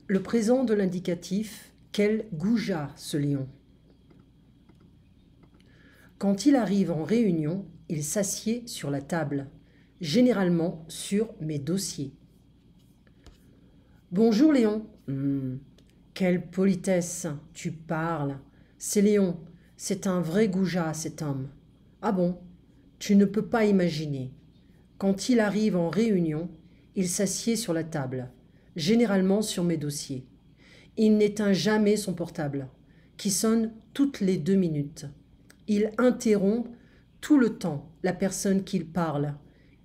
Le présent de l'indicatif, quel goujat ce Léon. Quand il arrive en réunion, il s'assied sur la table, généralement sur mes dossiers. Bonjour Léon. Quelle politesse, tu parles. C'est Léon, c'est un vrai goujat cet homme. Ah bon, tu ne peux pas imaginer. Quand il arrive en réunion, il s'assied sur la table, généralement sur mes dossiers. Il n'éteint jamais son portable, qui sonne toutes les 2 minutes. Il interrompt tout le temps la personne qu'il parle.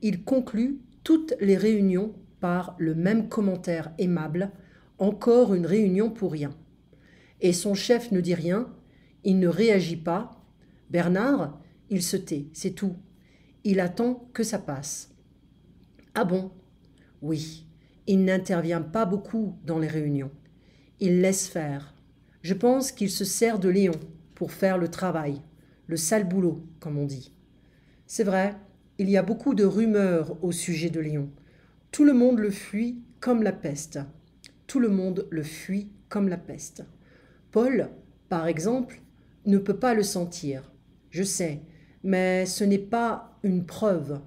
Il conclut toutes les réunions par le même commentaire aimable, encore une réunion pour rien. Et son chef ne dit rien, il ne réagit pas. Bernard, il se tait, c'est tout. Il attend que ça passe. Ah bon? Oui, il n'intervient pas beaucoup dans les réunions. Il laisse faire. Je pense qu'il se sert de Léon pour faire le travail, le sale boulot, comme on dit. C'est vrai, il y a beaucoup de rumeurs au sujet de Léon. Tout le monde le fuit comme la peste. Tout le monde le fuit comme la peste. Paul, par exemple, ne peut pas le sentir. Je sais, mais ce n'est pas une preuve.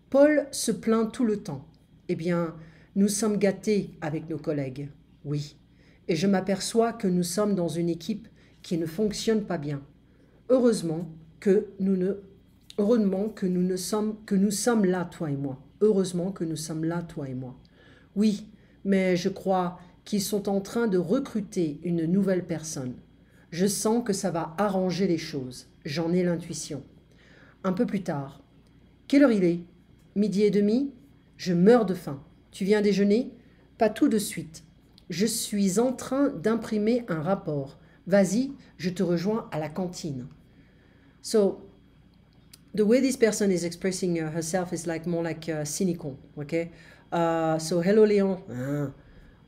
Paul se plaint tout le temps. Eh bien, nous sommes gâtés avec nos collègues. Oui. Et je m'aperçois que nous sommes dans une équipe qui ne fonctionne pas bien. Heureusement que nous sommes là, toi et moi. Heureusement que nous sommes là, toi et moi. Oui, mais je crois qu'ils sont en train de recruter une nouvelle personne. Je sens que ça va arranger les choses. J'en ai l'intuition. Un peu plus tard. Quelle heure il est? 12h30? Je meurs de faim. Tu viens déjeuner? Pas tout de suite. Je suis en train d'imprimer un rapport. Vas-y, je te rejoins à la cantine. So, the way this person is expressing herself is like more like cynical, okay? So, hello, Leon.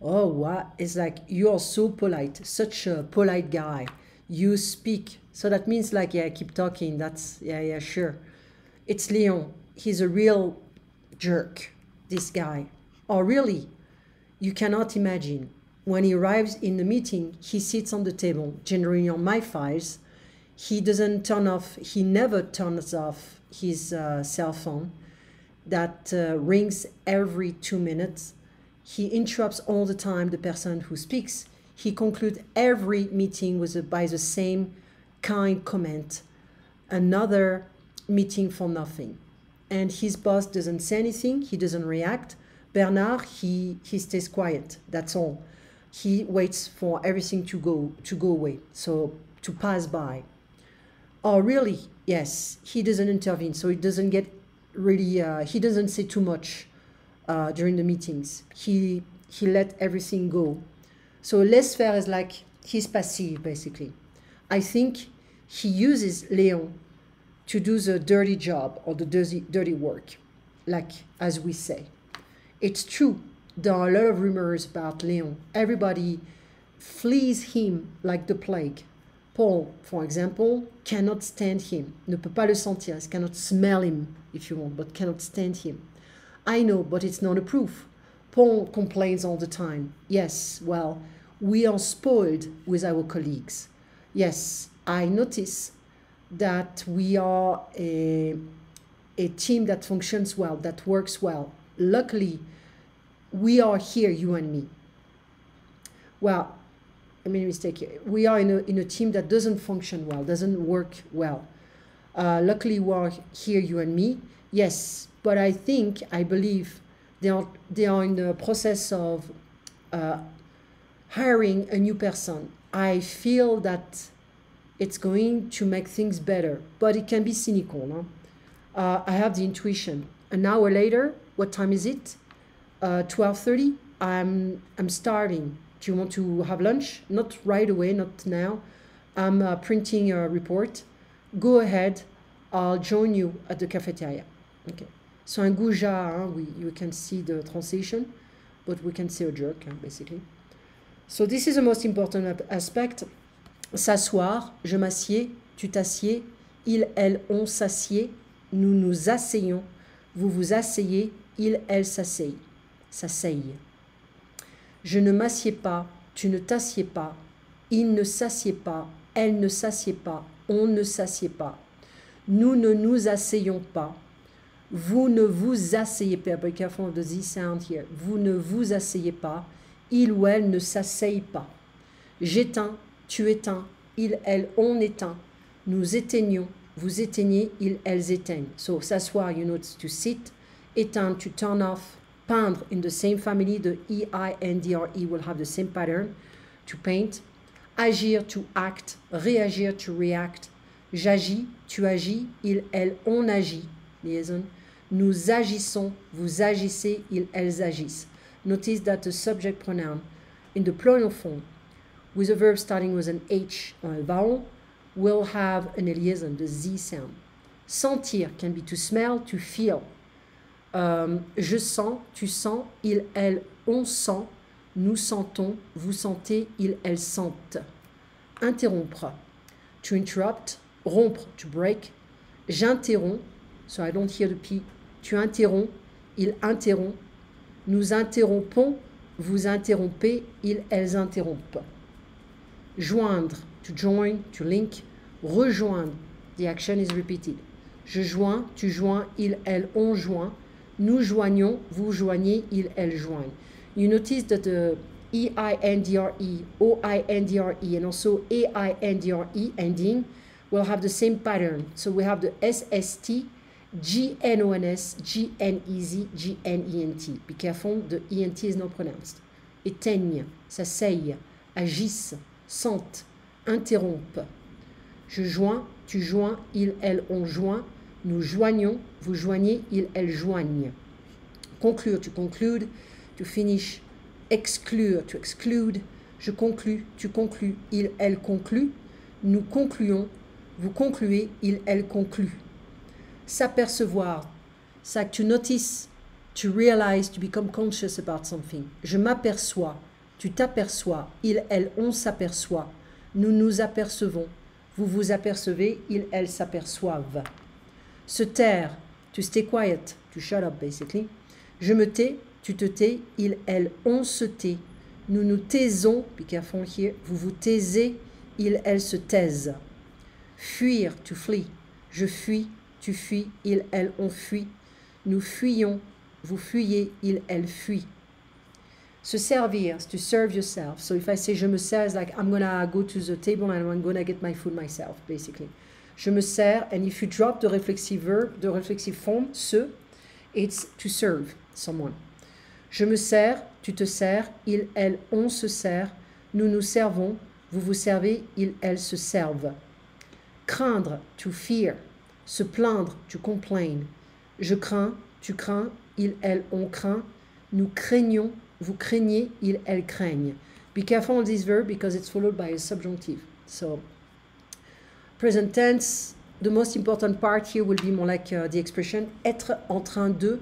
Oh, what? It's like, you are so polite, such a polite guy. You speak. So that means like, yeah, keep talking. That's, yeah, sure. It's Leon. He's a real jerk, this guy. Oh, really? You cannot imagine. When he arrives in the meeting, he sits on the table, generally on my files. He never turns off his cell phone that rings every 2 minutes. He interrupts all the time the person who speaks. He concludes every meeting by the same kind comment. Another meeting for nothing. And his boss doesn't say anything. He doesn't react. Bernard, he stays quiet. That's all. He waits for everything to go away, so to pass by. Oh, really? Yes. He doesn't intervene, so it doesn't get really. He doesn't say too much during the meetings. He let everything go. So laisse faire is like he's passive, basically. I think he uses Léon to do the dirty job or the dirty work, like as we say. It's true, there are a lot of rumors about Léon. Everybody flees him like the plague. Paul, for example, cannot stand him. Ne peut pas le sentir. Cannot smell him, if you want, but cannot stand him. I know, but it's not a proof. Paul complains all the time. Yes, well, we are spoiled with our colleagues. Yes, I notice that we are a team that functions well, that works well. Luckily, we are here, you and me. Well, I made a mistake here. We are in a team that doesn't function well, doesn't work well. Luckily, we are here, you and me. Yes, but I believe they are in the process of hiring a new person. I feel that it's going to make things better, but it can be cynical. Huh? I have the intuition. An hour later, what time is it? 12:30. I'm starving. Do you want to have lunch? Not right away, not now. I'm printing a report. Go ahead. I'll join you at the cafeteria. Okay. So un goujat, we can see the translation, but we can say a jerk, basically. So this is the most important aspect. S'asseoir, je m'assieds, tu t'assieds, il, elle, on s'assied, nous nous asseyons, vous vous asseyez, il, elle s'asseyent. Je ne m'assieds pas, tu ne t'assieds pas, il ne s'assied pas, elle ne s'assied pas, on ne s'assied pas. Nous ne nous asseyons pas. Vous ne vous asseyez pas. Be careful of the Z sound here. Vous ne vous asseyez pas. Il ou elle ne s'asseye pas. J'éteins, tu éteins, il, elle, on éteint. Nous éteignons, vous éteignez, ils, elles éteignent. So, s'asseoir, you know, it's to sit. Éteindre, to turn off. Peindre, in the same family, the E-I-N-D-R-E will have the same pattern. To paint. Agir, to act. Réagir, to react. J'agis, tu agis, il, elle, on agit. Liaison. Nous agissons, vous agissez, ils, elles agissent. Notice that the subject pronoun in the plural form with a verb starting with an H or a vowel will have an liaison, the Z sound. Sentir can be to smell, to feel. Je sens, tu sens, il, elle, on sent, nous sentons, vous sentez, ils, elles sentent. Interrompre. To interrupt, rompre, to break. J'interromps, so I don't hear the P. Tu interromps, il interrompt. Nous interrompons, vous interrompez, ils, elles interrompent. Joindre, to join, to link. Rejoindre, the action is repeated. Je joins, tu joins, il, elle, on joint. Nous joignons, vous joignez, ils, elles joignent. You notice that the E-I-N-D-R-E, O-I-N-D-R-E, and also A-I-N-D-R-E ending will have the same pattern. So we have the S-S-T, G-N-O-N-S, G-N-E-Z, G-N-E-N-T. Be careful, the E-N-T is not pronounced. Éteignent, s'asseyent, agissent, sentent, interrompent. Je joins, tu joins, il, elle, on joint. Nous joignons, vous joignez, ils, elles joignent. Conclure, to conclude, to finish. Exclure, to exclude. Je conclus, tu conclus, il, elle conclut. Nous concluons, vous concluez, il, elle conclut. S'apercevoir, c'est to notice, to realize, to become conscious about something. Je m'aperçois, tu t'aperçois, il, elle, on s'aperçoit. Nous nous apercevons, vous vous apercevez, ils, elles s'aperçoivent. Se taire, to stay quiet, to shut up basically. Je me tais, tu te tais, il, elle, on se tait. Nous nous taisons, be careful here, vous vous taisez, il, elle se taisent. Fuir, to flee. Je fuis, tu fuis, il, elle, on fuit. Nous fuyons, vous fuyez, il, elle fuit. Se servir, to serve yourself. So if I say je me sers, it's like I'm gonna go to the table and I'm gonna get my food myself, basically. Je me sers, and if you drop the reflexive verb, the reflexive form, se, it's to serve someone. Je me sers, tu te sers, il, elle, on se sert, nous nous servons, vous vous servez, ils, elles se servent. Craindre, to fear. Se plaindre, to complain. Je crains, tu crains, il, elle, on craint. Nous craignons, vous craignez, ils, elles craignent. Be careful of this verb because it's followed by a subjunctive. So, present tense, the most important part here will be more like the expression être en train de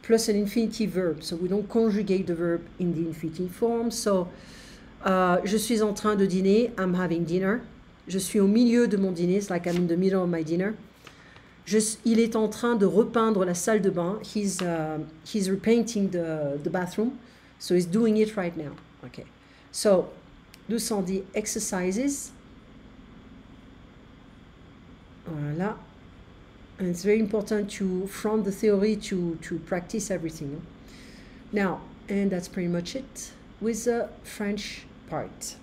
plus an infinitive verb. So we don't conjugate the verb in the infinitive form. So, je suis en train de dîner, I'm having dinner. Je suis au milieu de mon dîner, it's like I'm in the middle of my dinner. Il est en train de repeindre la salle de bain. He's repainting the bathroom. So he's doing it right now. Okay. So, those sont the exercises. Voilà. And it's very important to, from the theory, to practice everything. Now, and that's pretty much it with the French part.